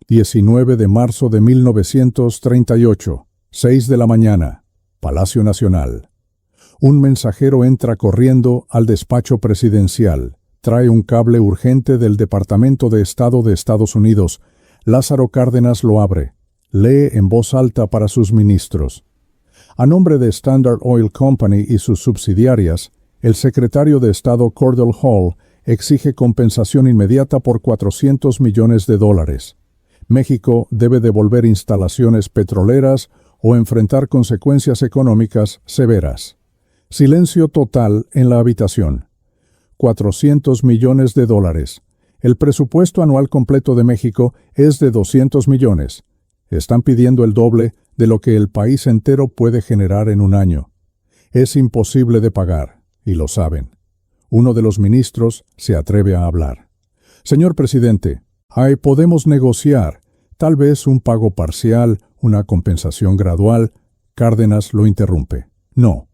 19 de marzo de 1938, 6 de la mañana, Palacio Nacional. Un mensajero entra corriendo al despacho presidencial. Trae un cable urgente del Departamento de Estado de Estados Unidos. Lázaro Cárdenas lo abre. Lee en voz alta para sus ministros. A nombre de Standard Oil Company y sus subsidiarias, el secretario de Estado Cordell Hull exige compensación inmediata por $400 millones. México debe devolver instalaciones petroleras o enfrentar consecuencias económicas severas. Silencio total en la habitación. $400 millones. El presupuesto anual completo de México es de $200 millones. Están pidiendo el doble de lo que el país entero puede generar en un año. Es imposible de pagar, y lo saben. Uno de los ministros se atreve a hablar. Señor presidente, podemos negociar, tal vez un pago parcial, una compensación gradual. Cárdenas lo interrumpe. No.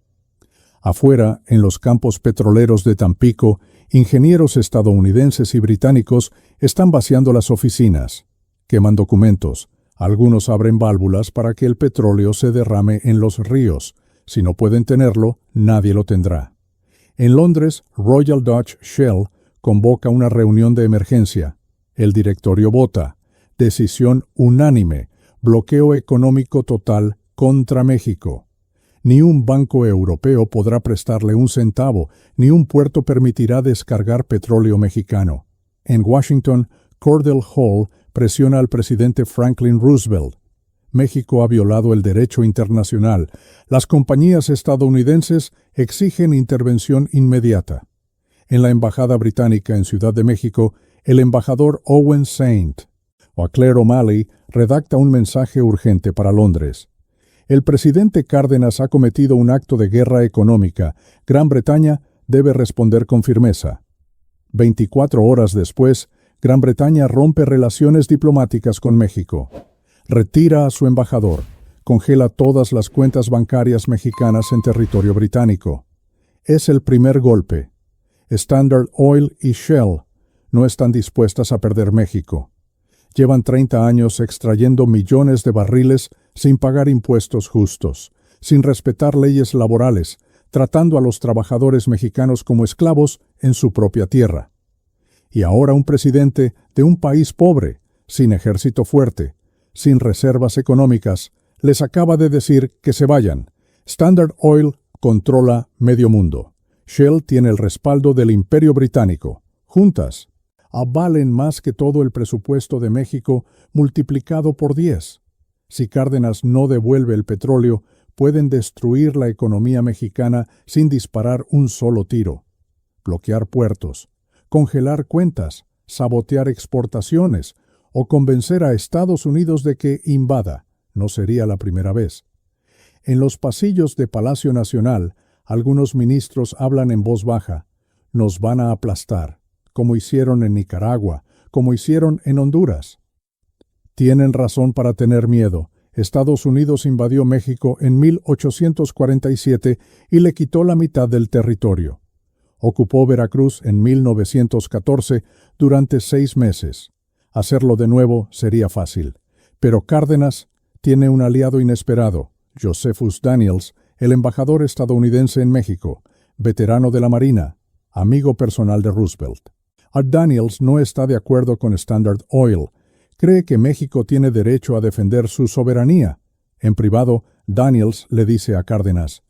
Afuera, en los campos petroleros de Tampico, ingenieros estadounidenses y británicos están vaciando las oficinas. Queman documentos. Algunos abren válvulas para que el petróleo se derrame en los ríos. Si no pueden tenerlo, nadie lo tendrá. En Londres, Royal Dutch Shell convoca una reunión de emergencia. El directorio vota. Decisión unánime. Bloqueo económico total contra México. Ni un banco europeo podrá prestarle un centavo, ni un puerto permitirá descargar petróleo mexicano. En Washington, Cordell Hull presiona al presidente Franklin Roosevelt. México ha violado el derecho internacional. Las compañías estadounidenses exigen intervención inmediata. En la embajada británica en Ciudad de México, el embajador Owen Saint o Claire O'Malley redacta un mensaje urgente para Londres. El presidente Cárdenas ha cometido un acto de guerra económica. Gran Bretaña debe responder con firmeza. 24 horas después, Gran Bretaña rompe relaciones diplomáticas con México. Retira a su embajador. Congela todas las cuentas bancarias mexicanas en territorio británico. Es el primer golpe. Standard Oil y Shell no están dispuestas a perder México. Llevan 30 años extrayendo millones de barriles sin pagar impuestos justos, sin respetar leyes laborales, tratando a los trabajadores mexicanos como esclavos en su propia tierra. Y ahora un presidente de un país pobre, sin ejército fuerte, sin reservas económicas, les acaba de decir que se vayan. Standard Oil controla medio mundo. Shell tiene el respaldo del Imperio Británico. Juntas, valen más que todo el presupuesto de México multiplicado por 10. Si Cárdenas no devuelve el petróleo, pueden destruir la economía mexicana sin disparar un solo tiro. Bloquear puertos, congelar cuentas, sabotear exportaciones o convencer a Estados Unidos de que invada. No sería la primera vez. En los pasillos de Palacio Nacional, algunos ministros hablan en voz baja. Nos van a aplastar, como hicieron en Nicaragua, como hicieron en Honduras. Tienen razón para tener miedo. Estados Unidos invadió México en 1847 y le quitó la mitad del territorio. Ocupó Veracruz en 1914 durante 6 meses. Hacerlo de nuevo sería fácil. Pero Cárdenas tiene un aliado inesperado, Josephus Daniels, el embajador estadounidense en México, veterano de la Marina, amigo personal de Roosevelt. Daniels no está de acuerdo con Standard Oil. Cree que México tiene derecho a defender su soberanía. En privado, Daniels le dice a Cárdenas: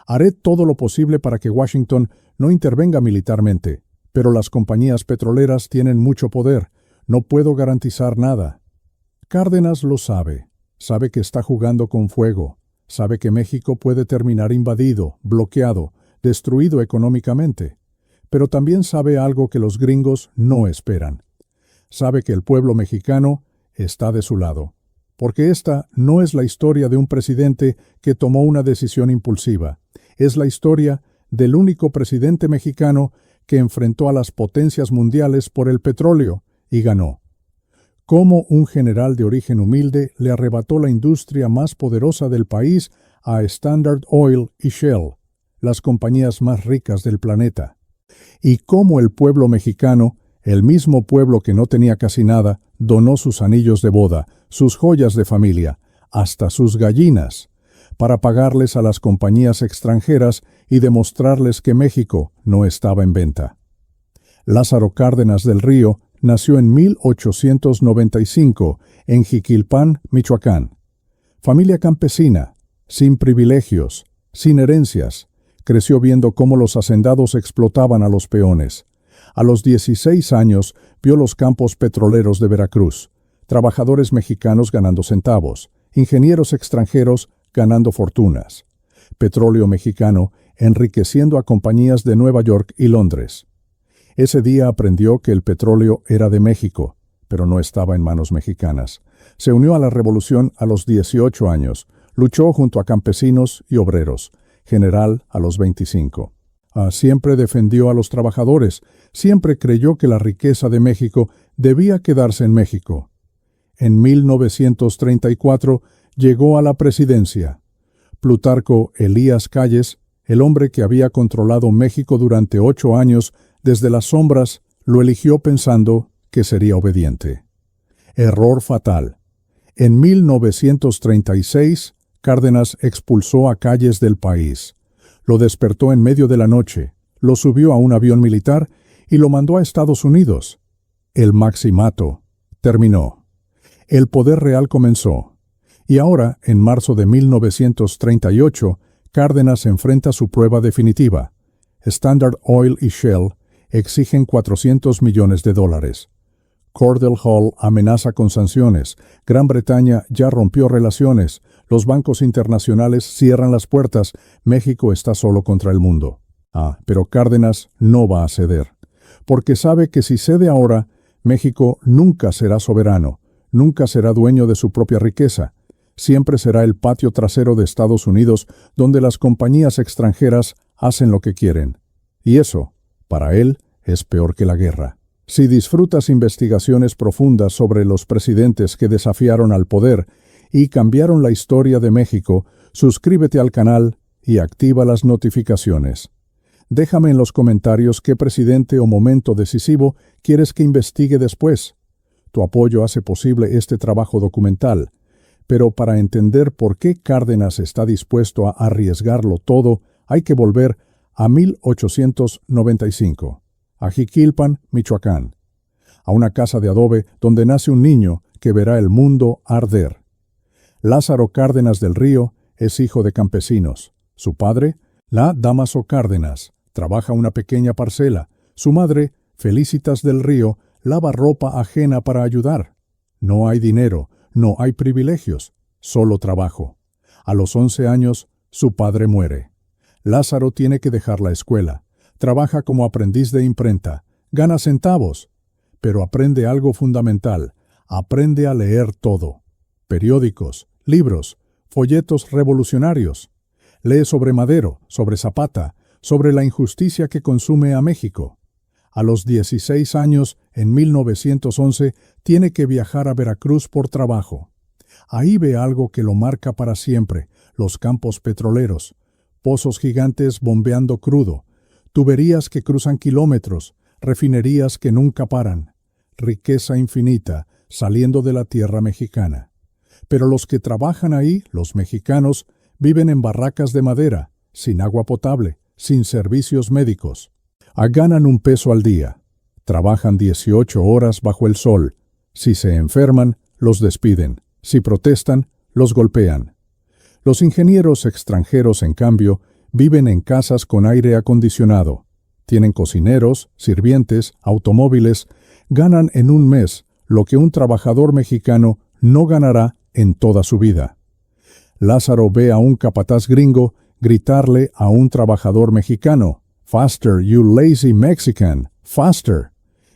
haré todo lo posible para que Washington no intervenga militarmente, pero las compañías petroleras tienen mucho poder. No puedo garantizar nada. Cárdenas lo sabe. Sabe que está jugando con fuego. Sabe que México puede terminar invadido, bloqueado, destruido económicamente. Pero también sabe algo que los gringos no esperan. Sabe que el pueblo mexicano está de su lado. Porque esta no es la historia de un presidente que tomó una decisión impulsiva. Es la historia del único presidente mexicano que enfrentó a las potencias mundiales por el petróleo y ganó. Cómo un general de origen humilde le arrebató la industria más poderosa del país a Standard Oil y Shell, las compañías más ricas del planeta. Y cómo el pueblo mexicano El mismo pueblo que no tenía casi nada donó sus anillos de boda, sus joyas de familia, hasta sus gallinas, para pagarles a las compañías extranjeras y demostrarles que México no estaba en venta. Lázaro Cárdenas del Río nació en 1895 en Jiquilpan, Michoacán. Familia campesina, sin privilegios, sin herencias, creció viendo cómo los hacendados explotaban a los peones. A los 16 años vio los campos petroleros de Veracruz, trabajadores mexicanos ganando centavos, ingenieros extranjeros ganando fortunas, petróleo mexicano enriqueciendo a compañías de Nueva York y Londres. Ese día aprendió que el petróleo era de México, pero no estaba en manos mexicanas. Se unió a la revolución a los 18 años, luchó junto a campesinos y obreros, general a los 25. Siempre defendió a los trabajadores, siempre creyó que la riqueza de México debía quedarse en México. En 1934 llegó a la presidencia. Plutarco Elías Calles, el hombre que había controlado México durante 8 años, desde las sombras, lo eligió pensando que sería obediente. Error fatal. En 1936, Cárdenas expulsó a Calles del país. Lo despertó en medio de la noche, lo subió a un avión militar y lo mandó a Estados Unidos. El maximato terminó. El poder real comenzó. Y ahora, en marzo de 1938, Cárdenas enfrenta su prueba definitiva. Standard Oil y Shell exigen $400 millones. Cordell Hull amenaza con sanciones. Gran Bretaña ya rompió relaciones. Los bancos internacionales cierran las puertas. México está solo contra el mundo. Pero Cárdenas no va a ceder. Porque sabe que si cede ahora, México nunca será soberano, nunca será dueño de su propia riqueza. Siempre será el patio trasero de Estados Unidos donde las compañías extranjeras hacen lo que quieren. Y eso, para él, es peor que la guerra. Si disfrutas investigaciones profundas sobre los presidentes que desafiaron al poder y cambiaron la historia de México, suscríbete al canal y activa las notificaciones. Déjame en los comentarios qué presidente o momento decisivo quieres que investigue después. Tu apoyo hace posible este trabajo documental, pero para entender por qué Cárdenas está dispuesto a arriesgarlo todo, hay que volver a 1895. A Jiquilpan, Michoacán, a una casa de adobe donde nace un niño que verá el mundo arder. Lázaro Cárdenas del Río es hijo de campesinos. Su padre, la Dámaso Cárdenas, trabaja una pequeña parcela. Su madre, Felicitas del Río, lava ropa ajena para ayudar. No hay dinero, no hay privilegios, solo trabajo. A los 11 años, su padre muere. Lázaro tiene que dejar la escuela. Trabaja como aprendiz de imprenta, gana centavos, pero aprende algo fundamental, aprende a leer todo. Periódicos, libros, folletos revolucionarios. Lee sobre Madero, sobre Zapata, sobre la injusticia que consume a México. A los 16 años, en 1911, tiene que viajar a Veracruz por trabajo. Ahí ve algo que lo marca para siempre, los campos petroleros, pozos gigantes bombeando crudo, tuberías que cruzan kilómetros, refinerías que nunca paran, riqueza infinita saliendo de la tierra mexicana. Pero los que trabajan ahí, los mexicanos, viven en barracas de madera, sin agua potable, sin servicios médicos. Ganan $1 al día. Trabajan 18 horas bajo el sol. Si se enferman, los despiden. Si protestan, los golpean. Los ingenieros extranjeros, en cambio, viven en casas con aire acondicionado. Tienen cocineros, sirvientes, automóviles. Ganan en un mes lo que un trabajador mexicano no ganará en toda su vida. Lázaro ve a un capataz gringo gritarle a un trabajador mexicano: "Faster, you lazy Mexican, faster".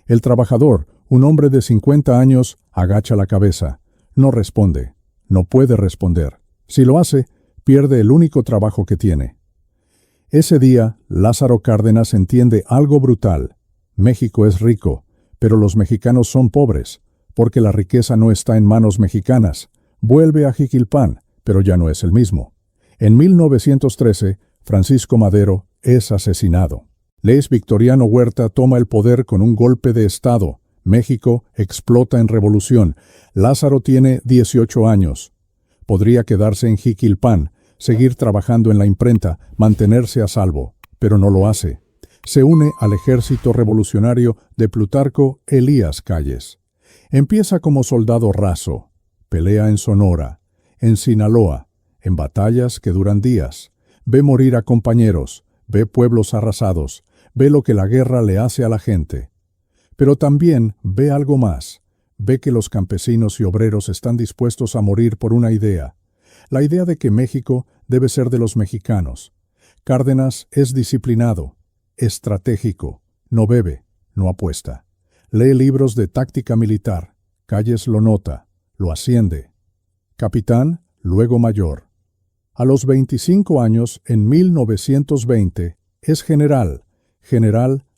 El trabajador, un hombre de 50 años, agacha la cabeza. No responde. No puede responder. Si lo hace, pierde el único trabajo que tiene. Ese día, Lázaro Cárdenas entiende algo brutal. México es rico, pero los mexicanos son pobres, porque la riqueza no está en manos mexicanas. Vuelve a Jiquilpan, pero ya no es el mismo. En 1913, Francisco Madero es asesinado. Luis Victoriano Huerta toma el poder con un golpe de Estado. México explota en revolución. Lázaro tiene 18 años. Podría quedarse en Jiquilpan, seguir trabajando en la imprenta, mantenerse a salvo, pero no lo hace. Se une al ejército revolucionario de Plutarco Elías Calles. Empieza como soldado raso. Pelea en Sonora, en Sinaloa, en batallas que duran días. Ve morir a compañeros, ve pueblos arrasados, ve lo que la guerra le hace a la gente. Pero también ve algo más. Ve que los campesinos y obreros están dispuestos a morir por una idea. La idea de que México debe ser de los mexicanos. Cárdenas es disciplinado, estratégico, no bebe, no apuesta. Lee libros de táctica militar. Calles lo nota, lo asciende. Capitán, luego mayor. A los 25 años, en 1920, es general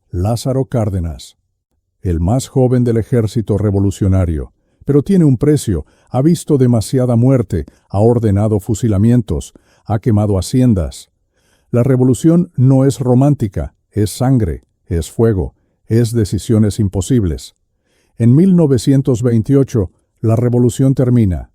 Lázaro Cárdenas. El más joven del ejército revolucionario, pero tiene un precio, ha visto demasiada muerte, ha ordenado fusilamientos, ha quemado haciendas. La revolución no es romántica, es sangre, es fuego, es decisiones imposibles. En 1928, la revolución termina.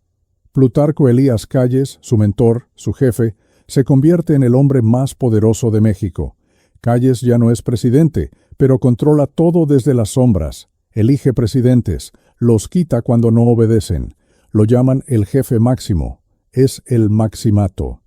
Plutarco Elías Calles, su mentor, su jefe, se convierte en el hombre más poderoso de México. Calles ya no es presidente, pero controla todo desde las sombras. Elige presidentes, los quita cuando no obedecen. Lo llaman el jefe máximo. Es el maximato.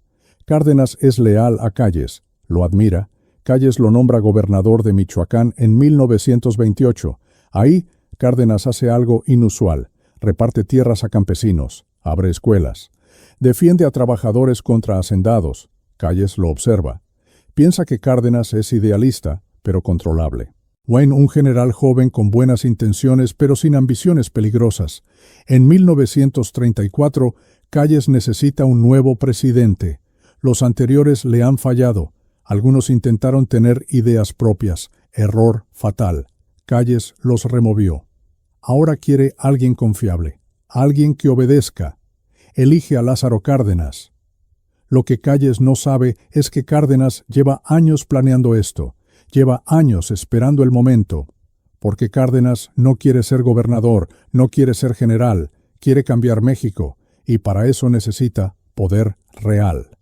Cárdenas es leal a Calles, lo admira. Calles lo nombra gobernador de Michoacán en 1928. Ahí, Cárdenas hace algo inusual. Reparte tierras a campesinos, abre escuelas. Defiende a trabajadores contra hacendados. Calles lo observa. Piensa que Cárdenas es idealista, pero controlable. Wayne, un general joven con buenas intenciones, pero sin ambiciones peligrosas. En 1934, Calles necesita un nuevo presidente. Los anteriores le han fallado. Algunos intentaron tener ideas propias. Error fatal. Calles los removió. Ahora quiere alguien confiable, alguien que obedezca. Elige a Lázaro Cárdenas. Lo que Calles no sabe es que Cárdenas lleva años planeando esto, lleva años esperando el momento, porque Cárdenas no quiere ser gobernador, no quiere ser general, quiere cambiar México, y para eso necesita poder real.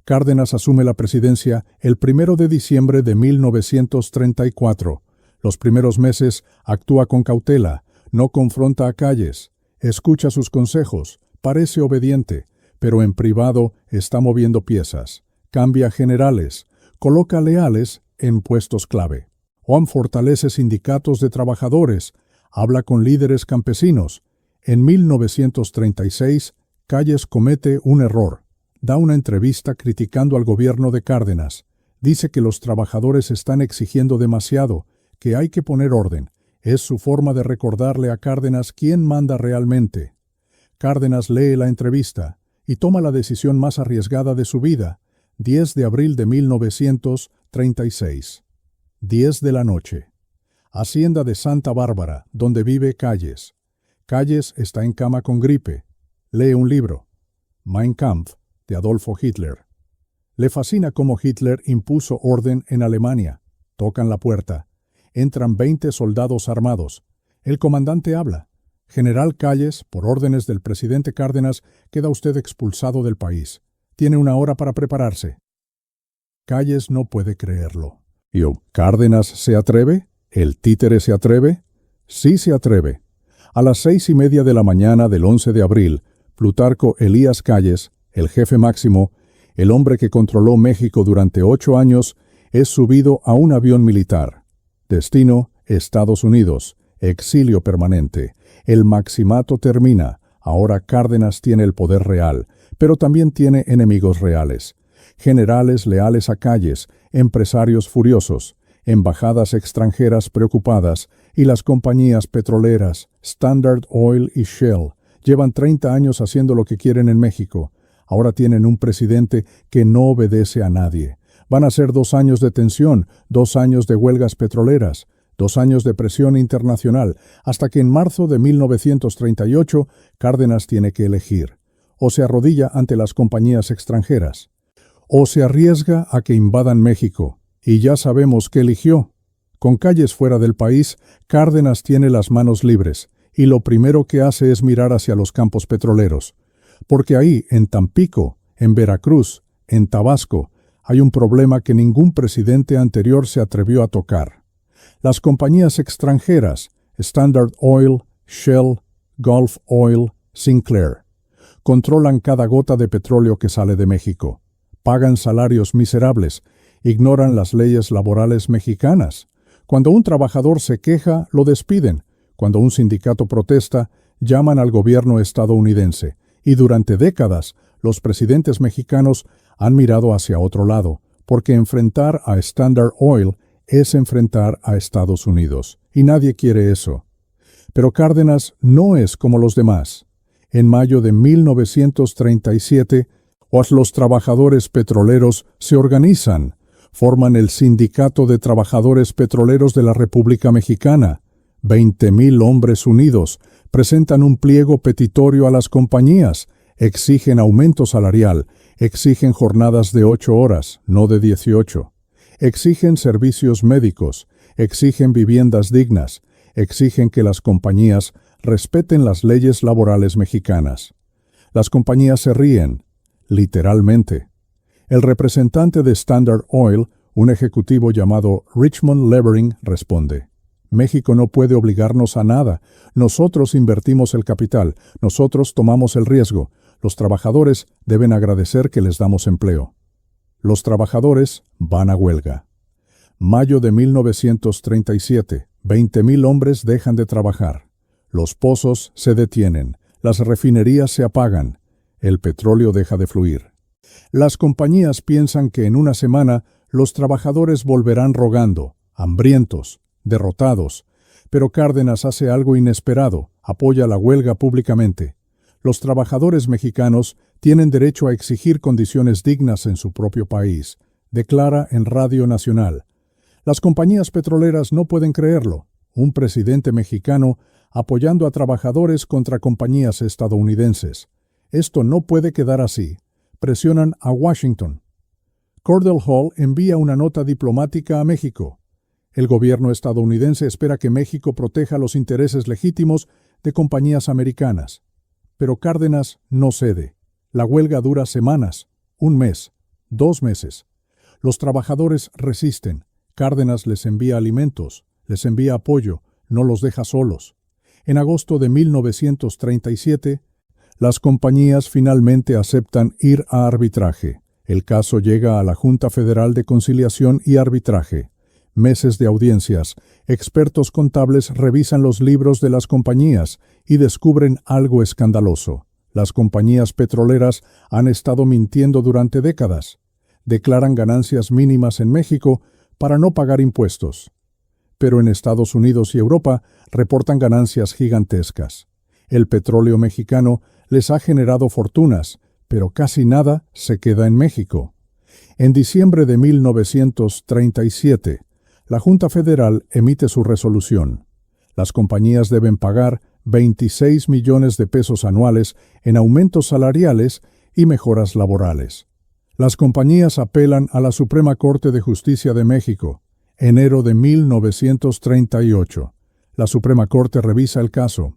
Cárdenas asume la presidencia el 1 de diciembre de 1934. Los primeros meses actúa con cautela, no confronta a Calles, escucha sus consejos, parece obediente, pero en privado está moviendo piezas, cambia generales, coloca leales en puestos clave. Juan fortalece sindicatos de trabajadores, habla con líderes campesinos. En 1936, Calles comete un error. Da una entrevista criticando al gobierno de Cárdenas. Dice que los trabajadores están exigiendo demasiado, que hay que poner orden. Es su forma de recordarle a Cárdenas quién manda realmente. Cárdenas lee la entrevista y toma la decisión más arriesgada de su vida. 10 de abril de 1936. 10 de la noche. Hacienda de Santa Bárbara, donde vive Calles. Calles está en cama con gripe. Lee un libro. Mein Kampf, de Adolfo Hitler. Le fascina cómo Hitler impuso orden en Alemania. Tocan la puerta. Entran 20 soldados armados. El comandante habla. General Calles, por órdenes del presidente Cárdenas, queda usted expulsado del país. Tiene 1 hora para prepararse. Calles no puede creerlo. ¿Cárdenas se atreve? ¿El títere se atreve? Sí se atreve. A las 6:30 de la mañana del 11 de abril, Plutarco Elías Calles, el jefe máximo, el hombre que controló México durante 8 años, es subido a un avión militar. Destino, Estados Unidos. Exilio permanente. El maximato termina. Ahora Cárdenas tiene el poder real, pero también tiene enemigos reales. Generales leales a Calles, empresarios furiosos, embajadas extranjeras preocupadas y las compañías petroleras, Standard Oil y Shell, llevan 30 años haciendo lo que quieren en México. Ahora tienen un presidente que no obedece a nadie. Van a ser 2 años de tensión, 2 años de huelgas petroleras, 2 años de presión internacional, hasta que en marzo de 1938 Cárdenas tiene que elegir. O se arrodilla ante las compañías extranjeras, o se arriesga a que invadan México, Y ya sabemos qué eligió. Con calles fuera del país, Cárdenas tiene las manos libres, y lo primero que hace es mirar hacia los campos petroleros. Porque ahí, en Tampico, en Veracruz, en Tabasco, hay un problema que ningún presidente anterior se atrevió a tocar. Las compañías extranjeras, Standard Oil, Shell, Gulf Oil, Sinclair, controlan cada gota de petróleo que sale de México, pagan salarios miserables, ignoran las leyes laborales mexicanas. Cuando un trabajador se queja, lo despiden. Cuando un sindicato protesta, llaman al gobierno estadounidense. Y durante décadas, los presidentes mexicanos han mirado hacia otro lado, porque enfrentar a Standard Oil es enfrentar a Estados Unidos, y nadie quiere eso. Pero Cárdenas no es como los demás. En mayo de 1937, los trabajadores petroleros se organizan, forman el Sindicato de Trabajadores Petroleros de la República Mexicana. 20,000 hombres unidos presentan un pliego petitorio a las compañías, exigen aumento salarial, exigen jornadas de 8 horas, no de 18. Exigen servicios médicos, exigen viviendas dignas, exigen que las compañías respeten las leyes laborales mexicanas. Las compañías se ríen, literalmente. El representante de Standard Oil, un ejecutivo llamado Richmond Levering, responde: México no puede obligarnos a nada. Nosotros invertimos el capital, nosotros tomamos el riesgo. Los trabajadores deben agradecer que les damos empleo. Los trabajadores van a huelga. Mayo de 1937, 20,000 hombres dejan de trabajar. Los pozos se detienen, las refinerías se apagan, el petróleo deja de fluir. Las compañías piensan que en una semana los trabajadores volverán rogando, hambrientos, derrotados, pero Cárdenas hace algo inesperado, apoya la huelga públicamente. Los trabajadores mexicanos tienen derecho a exigir condiciones dignas en su propio país, declara en Radio Nacional. Las compañías petroleras no pueden creerlo. Un presidente mexicano apoyando a trabajadores contra compañías estadounidenses. Esto no puede quedar así. Presionan a Washington. Cordell Hull envía una nota diplomática a México. El gobierno estadounidense espera que México proteja los intereses legítimos de compañías americanas. Pero Cárdenas no cede. La huelga dura semanas, un mes, 2 meses. Los trabajadores resisten. Cárdenas les envía alimentos, les envía apoyo, no los deja solos. En agosto de 1937, las compañías finalmente aceptan ir a arbitraje. El caso llega a la Junta Federal de Conciliación y Arbitraje. Meses de audiencias, expertos contables revisan los libros de las compañías y descubren algo escandaloso. Las compañías petroleras han estado mintiendo durante décadas. Declaran ganancias mínimas en México para no pagar impuestos. Pero en Estados Unidos y Europa reportan ganancias gigantescas. El petróleo mexicano les ha generado fortunas, pero casi nada se queda en México. En diciembre de 1937, la Junta Federal emite su resolución. Las compañías deben pagar 26 millones de pesos anuales en aumentos salariales y mejoras laborales. Las compañías apelan a la Suprema Corte de Justicia de México. Enero de 1938. La Suprema Corte revisa el caso.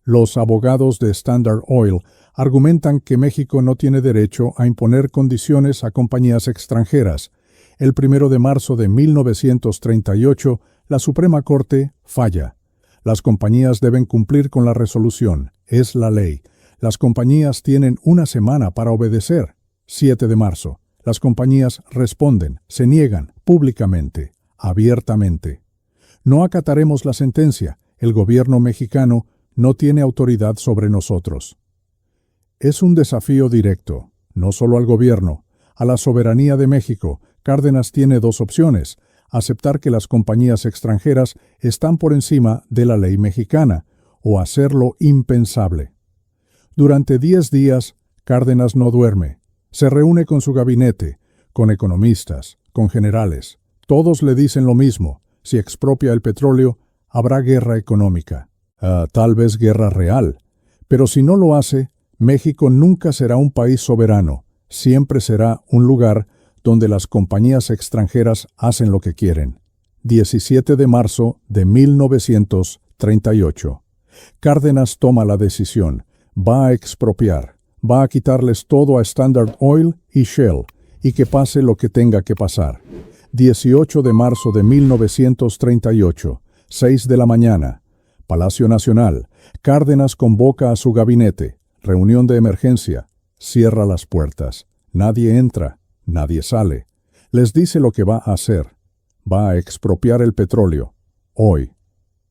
Los abogados de Standard Oil argumentan que México no tiene derecho a imponer condiciones a compañías extranjeras. El 1 de marzo de 1938, la Suprema Corte falla. Las compañías deben cumplir con la resolución. Es la ley. Las compañías tienen una semana para obedecer. 7 de marzo. Las compañías responden, se niegan públicamente, abiertamente. No acataremos la sentencia. El gobierno mexicano no tiene autoridad sobre nosotros. Es un desafío directo, no solo al gobierno, a la soberanía de México. Cárdenas tiene 2 opciones: aceptar que las compañías extranjeras están por encima de la ley mexicana, o hacer lo impensable. Durante 10 días, Cárdenas no duerme. Se reúne con su gabinete, con economistas, con generales. Todos le dicen lo mismo: si expropia el petróleo, habrá guerra económica. Tal vez guerra real. Pero si no lo hace, México nunca será un país soberano. Siempre será un lugar donde las compañías extranjeras hacen lo que quieren. 17 de marzo de 1938. Cárdenas toma la decisión. Va a expropiar. Va a quitarles todo a Standard Oil y Shell, y que pase lo que tenga que pasar. 18 de marzo de 1938, 6 de la mañana. Palacio Nacional. Cárdenas convoca a su gabinete. Reunión de emergencia. Cierra las puertas. Nadie entra, nadie sale. Les dice lo que va a hacer. Va a expropiar el petróleo. Hoy.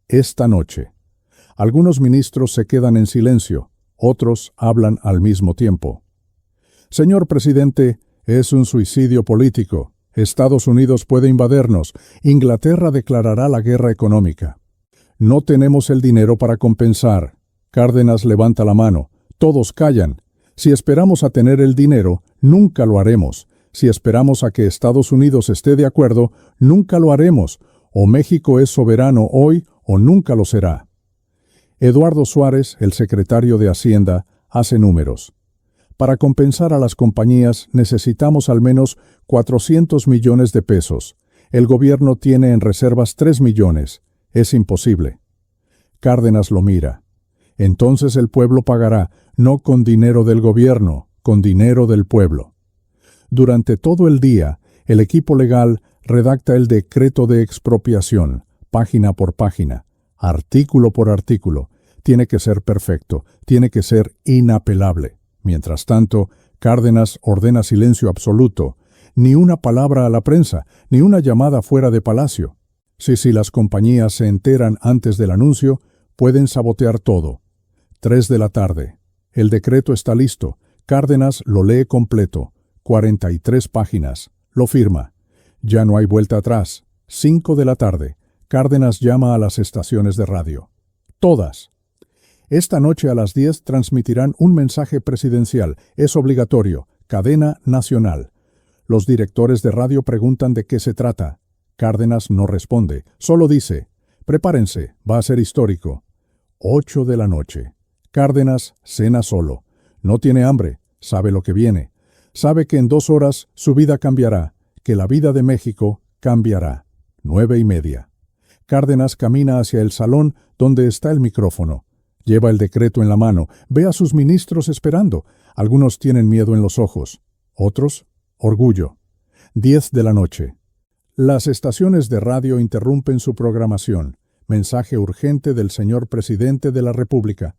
Esta noche. Algunos ministros se quedan en silencio. Otros hablan al mismo tiempo. Señor presidente, es un suicidio político. Estados Unidos puede invadirnos. Inglaterra declarará la guerra económica. No tenemos el dinero para compensar. Cárdenas levanta la mano. Todos callan. Si esperamos a tener el dinero, nunca lo haremos. Si esperamos a que Estados Unidos esté de acuerdo, nunca lo haremos. O México es soberano hoy o nunca lo será. Eduardo Suárez, el secretario de Hacienda, hace números. Para compensar a las compañías necesitamos al menos 400 millones de pesos. El gobierno tiene en reservas 3 millones. Es imposible. Cárdenas lo mira. Entonces el pueblo pagará, no con dinero del gobierno, con dinero del pueblo. Durante todo el día, el equipo legal redacta el decreto de expropiación, página por página, artículo por artículo. Tiene que ser perfecto, tiene que ser inapelable. Mientras tanto, Cárdenas ordena silencio absoluto, ni una palabra a la prensa, ni una llamada fuera de palacio. Si las compañías se enteran antes del anuncio, pueden sabotear todo. 3 de la tarde. El decreto está listo. Cárdenas lo lee completo. 43 páginas. Lo firma. Ya no hay vuelta atrás. 5 de la tarde. Cárdenas llama a las estaciones de radio. Todas. Esta noche a las 10 transmitirán un mensaje presidencial. Es obligatorio. Cadena nacional. Los directores de radio preguntan de qué se trata. Cárdenas no responde. Solo dice, prepárense, va a ser histórico. 8 de la noche. Cárdenas cena solo. No tiene hambre. Sabe lo que viene. Sabe que en 2 horas su vida cambiará. Que la vida de México cambiará. 9:30. Cárdenas camina hacia el salón donde está el micrófono. Lleva el decreto en la mano. Ve a sus ministros esperando. Algunos tienen miedo en los ojos. Otros, orgullo. 10 de la noche. Las estaciones de radio interrumpen su programación. Mensaje urgente del señor presidente de la República.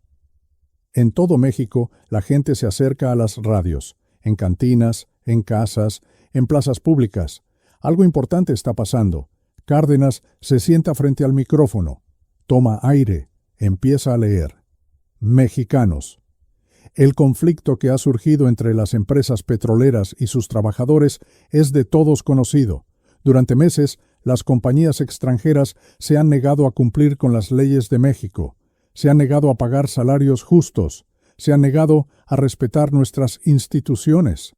En todo México, la gente se acerca a las radios. En cantinas, en casas, en plazas públicas. Algo importante está pasando. Cárdenas se sienta frente al micrófono. Toma aire. Empieza a leer. Mexicanos. El conflicto que ha surgido entre las empresas petroleras y sus trabajadores es de todos conocido. Durante meses, las compañías extranjeras se han negado a cumplir con las leyes de México. Se han negado a pagar salarios justos. Se han negado a respetar nuestras instituciones.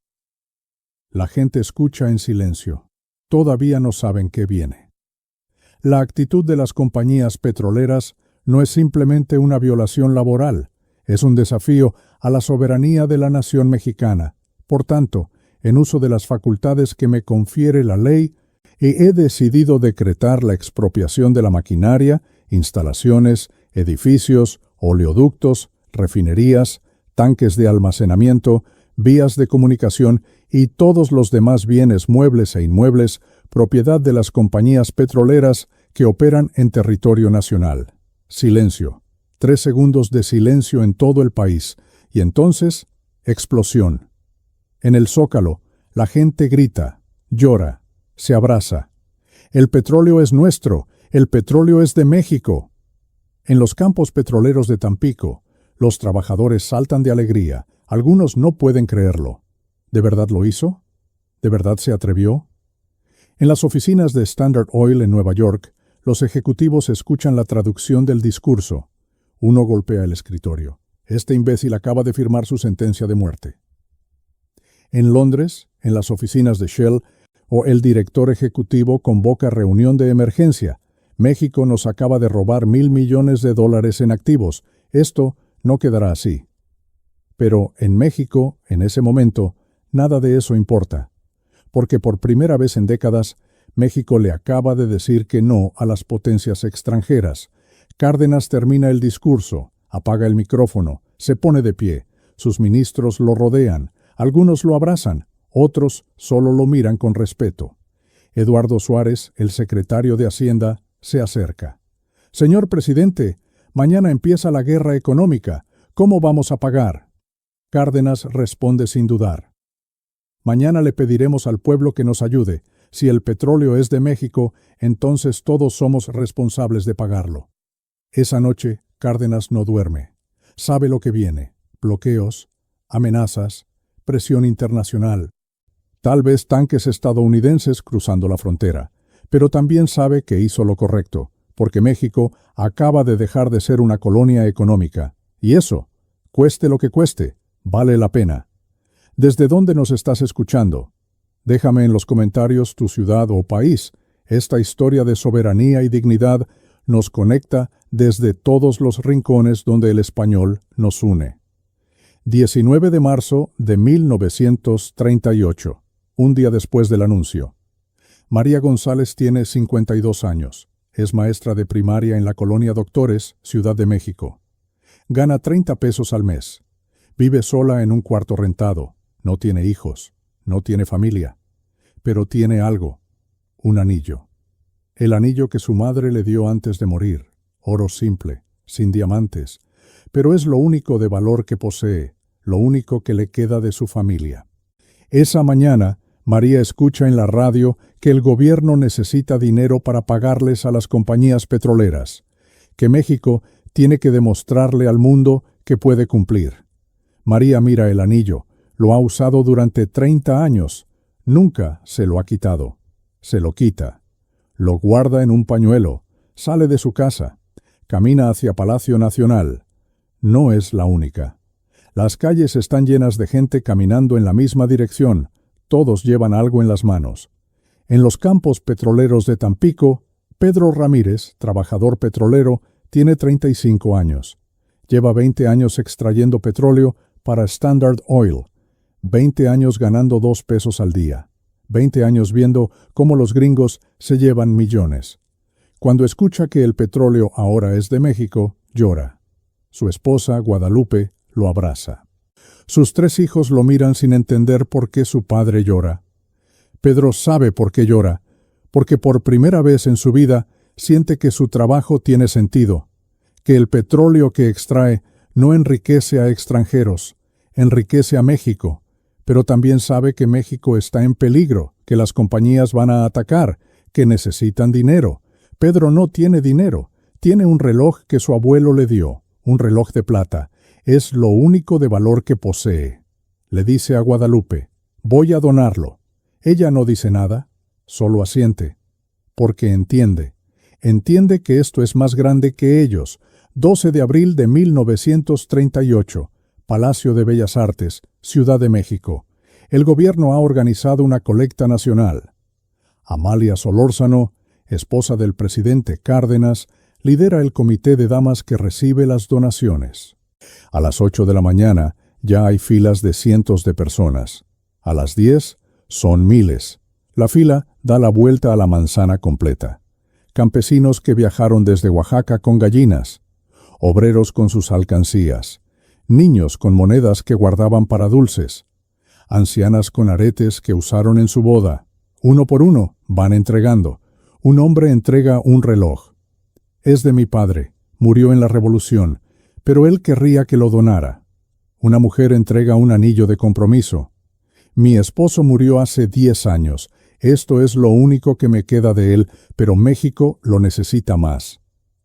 La gente escucha en silencio. Todavía no saben qué viene. La actitud de las compañías petroleras no es simplemente una violación laboral, es un desafío a la soberanía de la nación mexicana. Por tanto, en uso de las facultades que me confiere la ley, he decidido decretar la expropiación de la maquinaria, instalaciones, edificios, oleoductos, refinerías, tanques de almacenamiento, vías de comunicación y todos los demás bienes muebles e inmuebles, propiedad de las compañías petroleras que operan en territorio nacional. Silencio. 3 segundos de silencio en todo el país. Y entonces, explosión. En el Zócalo, la gente grita, llora, se abraza. El petróleo es nuestro. El petróleo es de México. En los campos petroleros de Tampico, los trabajadores saltan de alegría. Algunos no pueden creerlo. ¿De verdad lo hizo? ¿De verdad se atrevió? En las oficinas de Standard Oil en Nueva York, los ejecutivos escuchan la traducción del discurso. Uno golpea el escritorio. Este imbécil acaba de firmar su sentencia de muerte. En Londres, en las oficinas de Shell, el director ejecutivo convoca reunión de emergencia. México nos acaba de robar $1,000 millones en activos. Esto no quedará así. Pero en México, en ese momento, nada de eso importa. porque por primera vez en décadas, México le acaba de decir que no a las potencias extranjeras. Cárdenas termina el discurso, apaga el micrófono, se pone de pie. Sus ministros lo rodean, algunos lo abrazan, otros solo lo miran con respeto. Eduardo Suárez, el secretario de Hacienda, se acerca. «Señor presidente, mañana empieza la guerra económica. ¿Cómo vamos a pagar?» Cárdenas responde sin dudar. «Mañana le pediremos al pueblo que nos ayude. Si el petróleo es de México, entonces todos somos responsables de pagarlo». Esa noche, Cárdenas no duerme. Sabe lo que viene: bloqueos, amenazas, presión internacional. Tal vez tanques estadounidenses cruzando la frontera, pero también sabe que hizo lo correcto, porque México acaba de dejar de ser una colonia económica. Y eso, cueste lo que cueste, vale la pena. ¿Desde dónde nos estás escuchando? Déjame en los comentarios tu ciudad o país. Esta historia de soberanía y dignidad nos conecta desde todos los rincones donde el español nos une. 19 de marzo de 1938, un día después del anuncio. María González tiene 52 años. Es maestra de primaria en la colonia Doctores, Ciudad de México. Gana 30 pesos al mes. Vive sola en un cuarto rentado. No tiene hijos. No tiene familia. Pero tiene algo: un anillo. El anillo que su madre le dio antes de morir. Oro simple, sin diamantes. Pero es lo único de valor que posee, lo único que le queda de su familia. Esa mañana, María escucha en la radio que el gobierno necesita dinero para pagarles a las compañías petroleras, que México tiene que demostrarle al mundo que puede cumplir. María mira el anillo, lo ha usado durante 30 años, nunca se lo ha quitado. Se lo quita, lo guarda en un pañuelo, sale de su casa, camina hacia Palacio Nacional. No es la única. Las calles están llenas de gente caminando en la misma dirección. Todos llevan algo en las manos. En los campos petroleros de Tampico, Pedro Ramírez, trabajador petrolero, tiene 35 años. Lleva 20 años extrayendo petróleo para Standard Oil. 20 años ganando 2 pesos al día. 20 años viendo cómo los gringos se llevan millones. Cuando escucha que el petróleo ahora es de México, llora. Su esposa, Guadalupe, lo abraza. Sus 3 hijos lo miran sin entender por qué su padre llora. Pedro sabe por qué llora, porque por primera vez en su vida siente que su trabajo tiene sentido, que el petróleo que extrae no enriquece a extranjeros, enriquece a México, pero también sabe que México está en peligro, que las compañías van a atacar, que necesitan dinero. Pedro no tiene dinero, tiene un reloj que su abuelo le dio, un reloj de plata. Es lo único de valor que posee. Le dice a Guadalupe: «Voy a donarlo». Ella no dice nada, solo asiente, porque entiende que esto es más grande que ellos. 12 de abril de 1938, Palacio de Bellas Artes, Ciudad de México. El gobierno ha organizado una colecta nacional. Amalia Solórzano, esposa del presidente Cárdenas, lidera el comité de damas que recibe las donaciones. A las 8 de la mañana ya hay filas de cientos de personas. A las 10 son miles. La fila da la vuelta a la manzana completa. Campesinos que viajaron desde Oaxaca con gallinas. Obreros con sus alcancías. Niños con monedas que guardaban para dulces. Ancianas con aretes que usaron en su boda. Uno por uno van entregando. Un hombre entrega un reloj. «Es de mi padre. Murió en la Revolución, pero él querría que lo donara». Una mujer entrega un anillo de compromiso. «Mi esposo murió hace 10 años. Esto es lo único que me queda de él, pero México lo necesita más».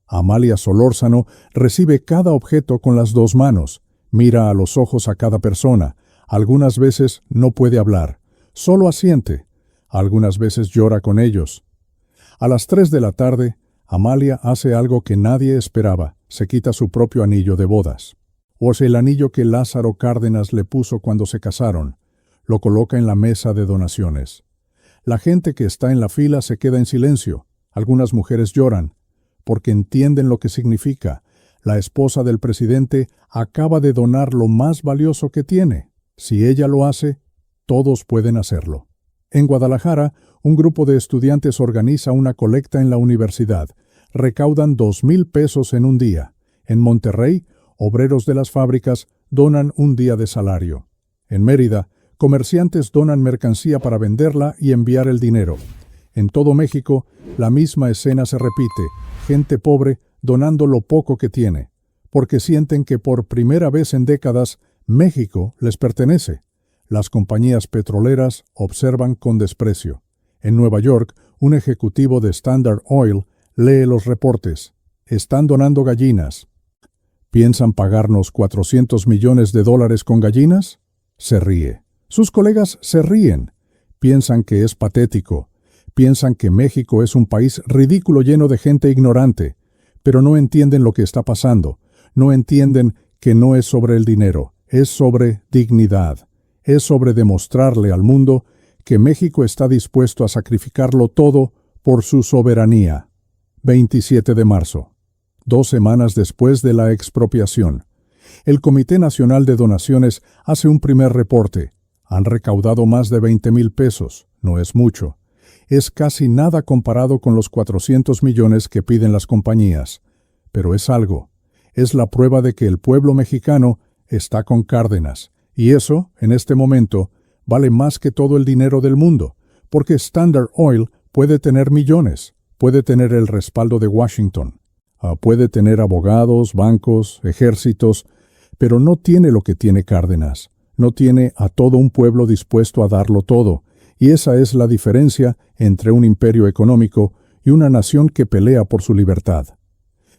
Amalia Solórzano recibe cada objeto con las 2 manos. Mira a los ojos a cada persona. Algunas veces no puede hablar. Solo asiente. Algunas veces llora con ellos. A las 3 de la tarde, Amalia hace algo que nadie esperaba. Se quita su propio anillo de bodas. O es el anillo que Lázaro Cárdenas le puso cuando se casaron. Lo coloca en la mesa de donaciones. La gente que está en la fila se queda en silencio. Algunas mujeres lloran, porque entienden lo que significa. La esposa del presidente acaba de donar lo más valioso que tiene. Si ella lo hace, todos pueden hacerlo. En Guadalajara, un grupo de estudiantes organiza una colecta en la universidad. Recaudan 2,000 pesos en un día. En Monterrey, obreros de las fábricas donan un día de salario. En Mérida, comerciantes donan mercancía para venderla y enviar el dinero. En todo México, la misma escena se repite, gente pobre donando lo poco que tiene, porque sienten que por primera vez en décadas México les pertenece. Las compañías petroleras observan con desprecio. En Nueva York, un ejecutivo de Standard Oil lee los reportes. Están donando gallinas. ¿Piensan pagarnos $400 millones con gallinas? Se ríe. Sus colegas se ríen. Piensan que es patético. Piensan que México es un país ridículo lleno de gente ignorante. Pero no entienden lo que está pasando. No entienden que no es sobre el dinero, es sobre dignidad. Es sobre demostrarle al mundo que México está dispuesto a sacrificarlo todo por su soberanía. 27 de marzo. 2 semanas después de la expropiación. El Comité Nacional de Donaciones hace un primer reporte. Han recaudado más de 20,000 pesos. No es mucho. Es casi nada comparado con los 400 millones que piden las compañías. Pero es algo. Es la prueba de que el pueblo mexicano está con Cárdenas. Y eso, en este momento, vale más que todo el dinero del mundo, porque Standard Oil puede tener millones, puede tener el respaldo de Washington, puede tener abogados, bancos, ejércitos, pero no tiene lo que tiene Cárdenas, no tiene a todo un pueblo dispuesto a darlo todo, y esa es la diferencia entre un imperio económico y una nación que pelea por su libertad.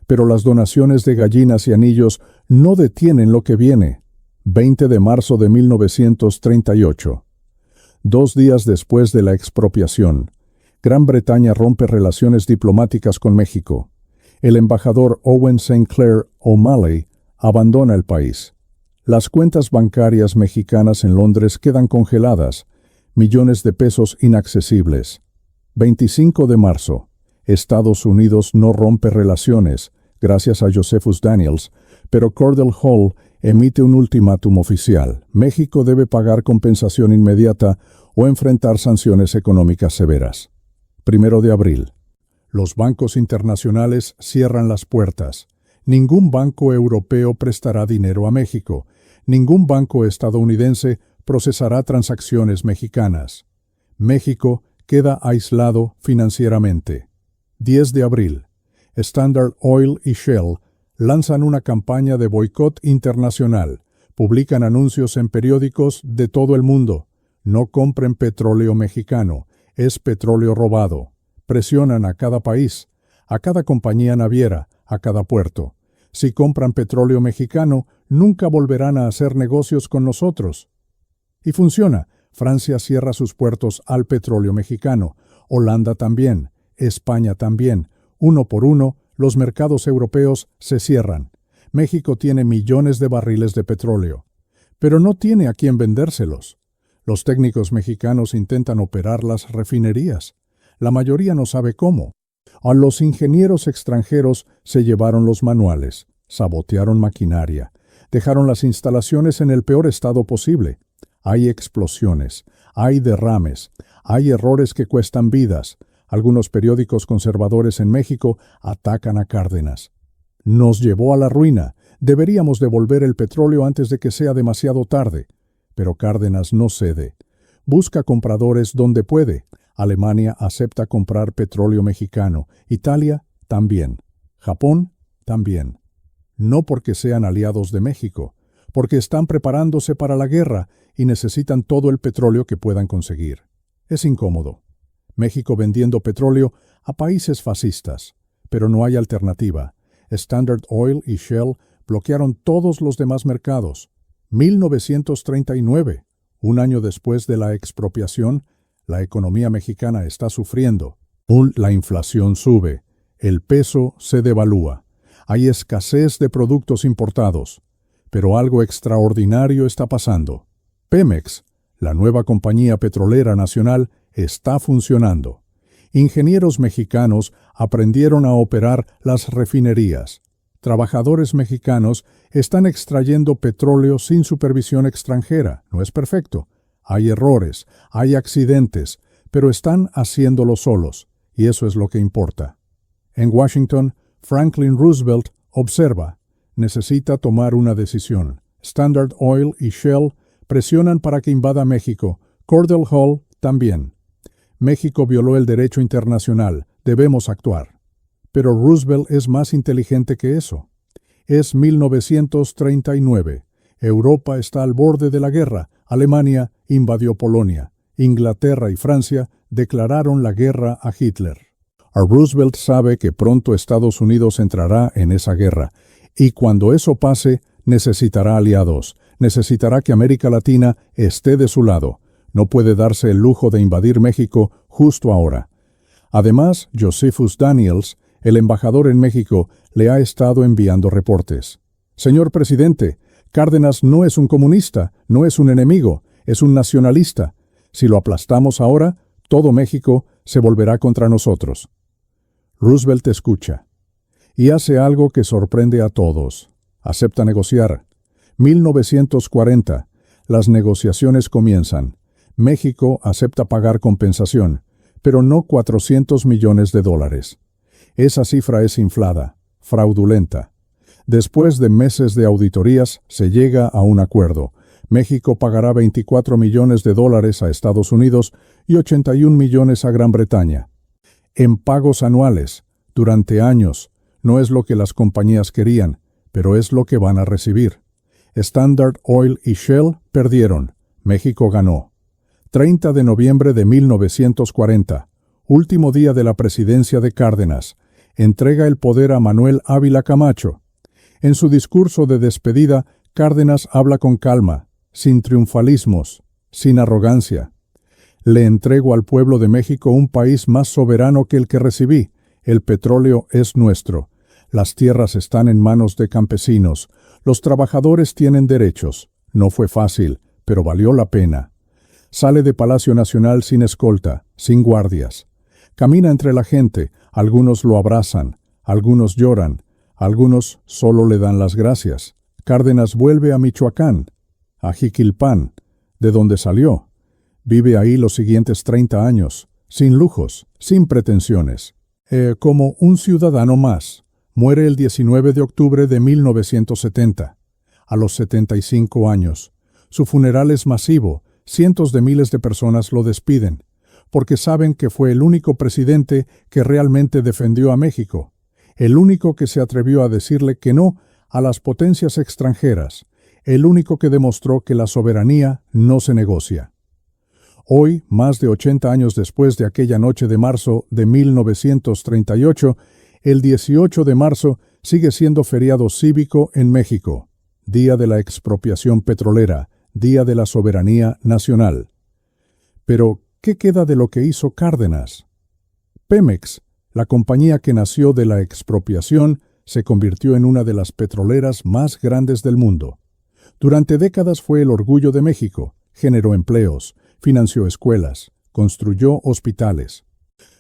Pero las donaciones de gallinas y anillos no detienen lo que viene. 20 de marzo de 1938. 2 días después de la expropiación, Gran Bretaña rompe relaciones diplomáticas con México. El embajador Owen St. Clair O'Malley abandona el país. Las cuentas bancarias mexicanas en Londres quedan congeladas, millones de pesos inaccesibles. 25 de marzo. Estados Unidos no rompe relaciones, gracias a Josephus Daniels, pero Cordell Hull emite un ultimátum oficial. México debe pagar compensación inmediata o enfrentar sanciones económicas severas. 1 de abril. Los bancos internacionales cierran las puertas. Ningún banco europeo prestará dinero a México. Ningún banco estadounidense procesará transacciones mexicanas. México queda aislado financieramente. 10 de abril. Standard Oil y Shell lanzan una campaña de boicot internacional. Publican anuncios en periódicos de todo el mundo. No compren petróleo mexicano, es petróleo robado. Presionan a cada país, a cada compañía naviera, a cada puerto. Si compran petróleo mexicano, nunca volverán a hacer negocios con nosotros. Y funciona. Francia cierra sus puertos al petróleo mexicano. Holanda también. España también. Uno por uno, los mercados europeos se cierran. México tiene millones de barriles de petróleo, pero no tiene a quién vendérselos. Los técnicos mexicanos intentan operar las refinerías. La mayoría no sabe cómo. A los ingenieros extranjeros se llevaron los manuales, sabotearon maquinaria, dejaron las instalaciones en el peor estado posible. Hay explosiones, hay derrames, hay errores que cuestan vidas. Algunos periódicos conservadores en México atacan a Cárdenas. Nos llevó a la ruina. Deberíamos devolver el petróleo antes de que sea demasiado tarde. Pero Cárdenas no cede. Busca compradores donde puede. Alemania acepta comprar petróleo mexicano. Italia también. Japón también. No porque sean aliados de México, porque están preparándose para la guerra y necesitan todo el petróleo que puedan conseguir. Es incómodo. México vendiendo petróleo a países fascistas. Pero no hay alternativa. Standard Oil y Shell bloquearon todos los demás mercados. 1939, un año después de la expropiación, la economía mexicana está sufriendo. La inflación sube. El peso se devalúa. Hay escasez de productos importados. Pero algo extraordinario está pasando. Pemex, la nueva compañía petrolera nacional, está funcionando. Ingenieros mexicanos aprendieron a operar las refinerías. Trabajadores mexicanos están extrayendo petróleo sin supervisión extranjera. No es perfecto. Hay errores, hay accidentes, pero están haciéndolo solos, y eso es lo que importa. En Washington, Franklin Roosevelt observa, necesita tomar una decisión. Standard Oil y Shell presionan para que invada México, Cordell Hull también. México violó el derecho internacional, debemos actuar. Pero Roosevelt es más inteligente que eso. Es 1939. Europa está al borde de la guerra. Alemania invadió Polonia. Inglaterra y Francia declararon la guerra a Hitler. Roosevelt sabe que pronto Estados Unidos entrará en esa guerra, y cuando eso pase, necesitará aliados, necesitará que América Latina esté de su lado. No puede darse el lujo de invadir México justo ahora. Además, Josephus Daniels, el embajador en México, le ha estado enviando reportes. Señor presidente, Cárdenas no es un comunista, no es un enemigo, es un nacionalista. Si lo aplastamos ahora, todo México se volverá contra nosotros. Roosevelt escucha y hace algo que sorprende a todos. Acepta negociar. 1940. Las negociaciones comienzan. México acepta pagar compensación, pero no $400 millones. Esa cifra es inflada, fraudulenta. Después de meses de auditorías, se llega a un acuerdo. México pagará $24 millones a Estados Unidos y 81 millones a Gran Bretaña. En pagos anuales, durante años, no es lo que las compañías querían, pero es lo que van a recibir. Standard Oil y Shell perdieron, México ganó. 30 de noviembre de 1940, último día de la presidencia de Cárdenas, entrega el poder a Manuel Ávila Camacho. En su discurso de despedida, Cárdenas habla con calma, sin triunfalismos, sin arrogancia. Le entrego al pueblo de México un país más soberano que el que recibí. El petróleo es nuestro. Las tierras están en manos de campesinos. Los trabajadores tienen derechos. No fue fácil, pero valió la pena. Sale de Palacio Nacional sin escolta, sin guardias. Camina entre la gente. Algunos lo abrazan, algunos lloran, algunos solo le dan las gracias. Cárdenas vuelve a Michoacán, a Jiquilpan, de donde salió. Vive ahí los siguientes 30 años, sin lujos, sin pretensiones. Como un ciudadano más. Muere el 19 de octubre de 1970, a los 75 años. Su funeral es masivo, cientos de miles de personas lo despiden, porque saben que fue el único presidente que realmente defendió a México, el único que se atrevió a decirle que no a las potencias extranjeras, el único que demostró que la soberanía no se negocia. Hoy, más de 80 años después de aquella noche de marzo de 1938, el 18 de marzo sigue siendo feriado cívico en México, Día de la Expropiación Petrolera, Día de la Soberanía Nacional. Pero, ¿qué queda de lo que hizo Cárdenas? Pemex, la compañía que nació de la expropiación, se convirtió en una de las petroleras más grandes del mundo. Durante décadas fue el orgullo de México, generó empleos, financió escuelas, construyó hospitales.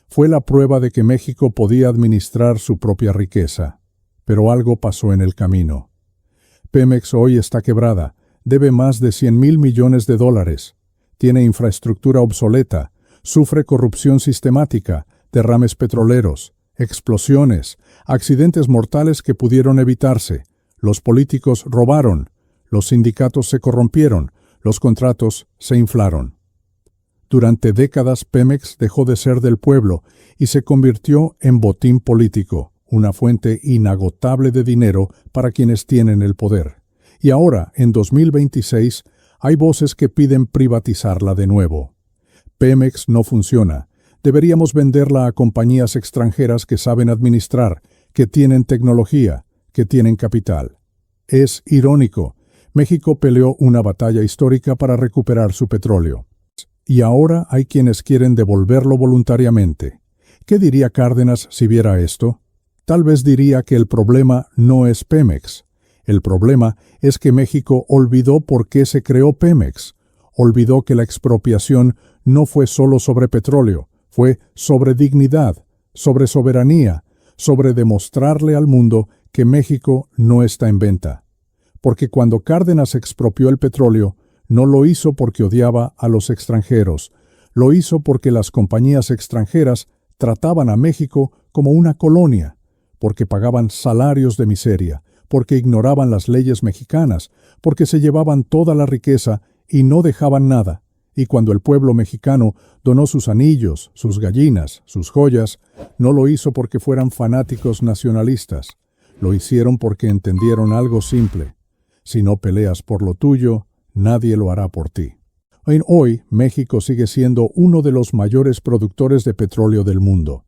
Fue la prueba de que México podía administrar su propia riqueza. Pero algo pasó en el camino. Pemex hoy está quebrada, debe más de $100,000 millones. Tiene infraestructura obsoleta, sufre corrupción sistemática, derrames petroleros, explosiones, accidentes mortales que pudieron evitarse. Los políticos robaron, los sindicatos se corrompieron, los contratos se inflaron. Durante décadas Pemex dejó de ser del pueblo y se convirtió en botín político, una fuente inagotable de dinero para quienes tienen el poder. Y ahora, en 2026, hay voces que piden privatizarla de nuevo. Pemex no funciona. Deberíamos venderla a compañías extranjeras que saben administrar, que tienen tecnología, que tienen capital. Es irónico. México peleó una batalla histórica para recuperar su petróleo. Y ahora hay quienes quieren devolverlo voluntariamente. ¿Qué diría Cárdenas si viera esto? Tal vez diría que el problema no es Pemex. El problema es que México olvidó por qué se creó Pemex. Olvidó que la expropiación no fue solo sobre petróleo, fue sobre dignidad, sobre soberanía, sobre demostrarle al mundo que México no está en venta. Porque cuando Cárdenas expropió el petróleo, no lo hizo porque odiaba a los extranjeros, Lo hizo porque las compañías extranjeras trataban a México como una colonia, porque pagaban salarios de miseria, porque ignoraban las leyes mexicanas, porque se llevaban toda la riqueza y no dejaban nada. Y cuando el pueblo mexicano donó sus anillos, sus gallinas, sus joyas, no lo hizo porque fueran fanáticos nacionalistas. Lo hicieron porque entendieron algo simple: si no peleas por lo tuyo, nadie lo hará por ti. Hoy, México sigue siendo uno de los mayores productores de petróleo del mundo.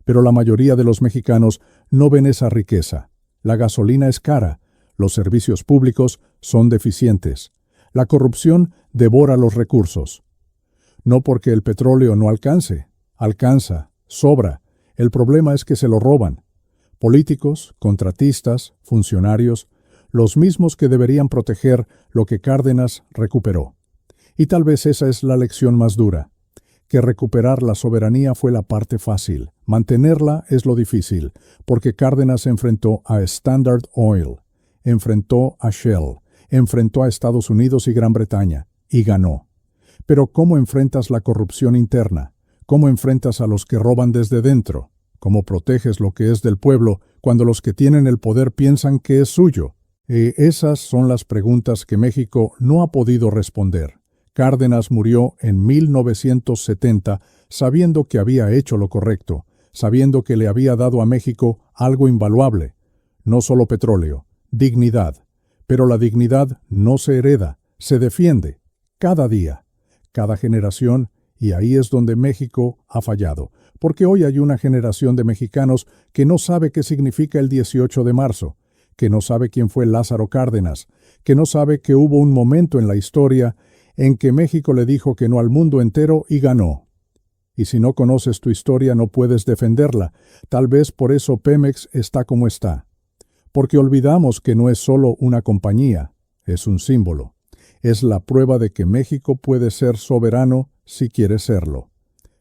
Pero la mayoría de los mexicanos no ven esa riqueza. La gasolina es cara, los servicios públicos son deficientes, la corrupción devora los recursos. No porque el petróleo no alcanza, sobra. El problema es que se lo roban. Políticos, contratistas, funcionarios, los mismos que deberían proteger lo que Cárdenas recuperó. Y tal vez esa es la lección más dura, que recuperar la soberanía fue la parte fácil, mantenerla es lo difícil, porque Cárdenas enfrentó a Standard Oil, enfrentó a Shell, enfrentó a Estados Unidos y Gran Bretaña, y ganó. Pero ¿cómo enfrentas la corrupción interna? ¿Cómo enfrentas a los que roban desde dentro? ¿Cómo proteges lo que es del pueblo cuando los que tienen el poder piensan que es suyo? Esas son las preguntas que México no ha podido responder. Cárdenas murió en 1970 sabiendo que había hecho lo correcto, sabiendo que le había dado a México algo invaluable, no solo petróleo, dignidad. Pero la dignidad no se hereda, se defiende, cada día, cada generación, y ahí es donde México ha fallado, porque hoy hay una generación de mexicanos que no sabe qué significa el 18 de marzo, que no sabe quién fue Lázaro Cárdenas, que no sabe que hubo un momento en la historia en que México le dijo que no al mundo entero y ganó. Y si no conoces tu historia no puedes defenderla. Tal vez por eso Pemex está como está. Porque olvidamos que no es solo una compañía, es un símbolo. Es la prueba de que México puede ser soberano si quiere serlo.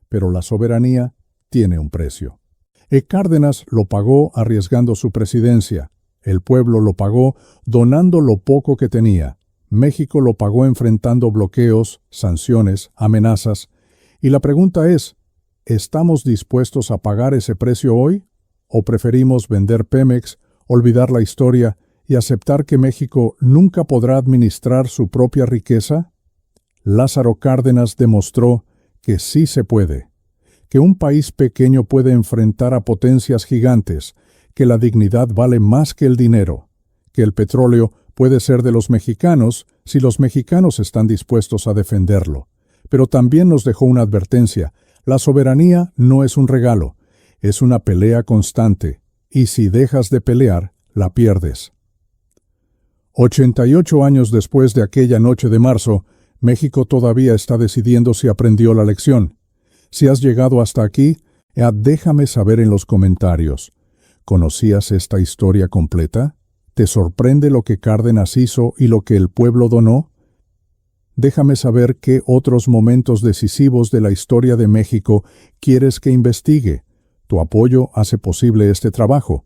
Pero la soberanía tiene un precio. Cárdenas lo pagó arriesgando su presidencia. El pueblo lo pagó donando lo poco que tenía. México lo pagó enfrentando bloqueos, sanciones, amenazas. Y la pregunta es, ¿estamos dispuestos a pagar ese precio hoy? ¿O preferimos vender Pemex, olvidar la historia y aceptar que México nunca podrá administrar su propia riqueza? Lázaro Cárdenas demostró que sí se puede, que un país pequeño puede enfrentar a potencias gigantes, que la dignidad vale más que el dinero, que el petróleo puede ser de los mexicanos si los mexicanos están dispuestos a defenderlo. Pero también nos dejó una advertencia: la soberanía no es un regalo, es una pelea constante, y si dejas de pelear, la pierdes. 88 años después de aquella noche de marzo, México todavía está decidiendo si aprendió la lección. Si has llegado hasta aquí, déjame saber en los comentarios. ¿Conocías esta historia completa? ¿Te sorprende lo que Cárdenas hizo y lo que el pueblo donó? Déjame saber qué otros momentos decisivos de la historia de México quieres que investigue. Tu apoyo hace posible este trabajo.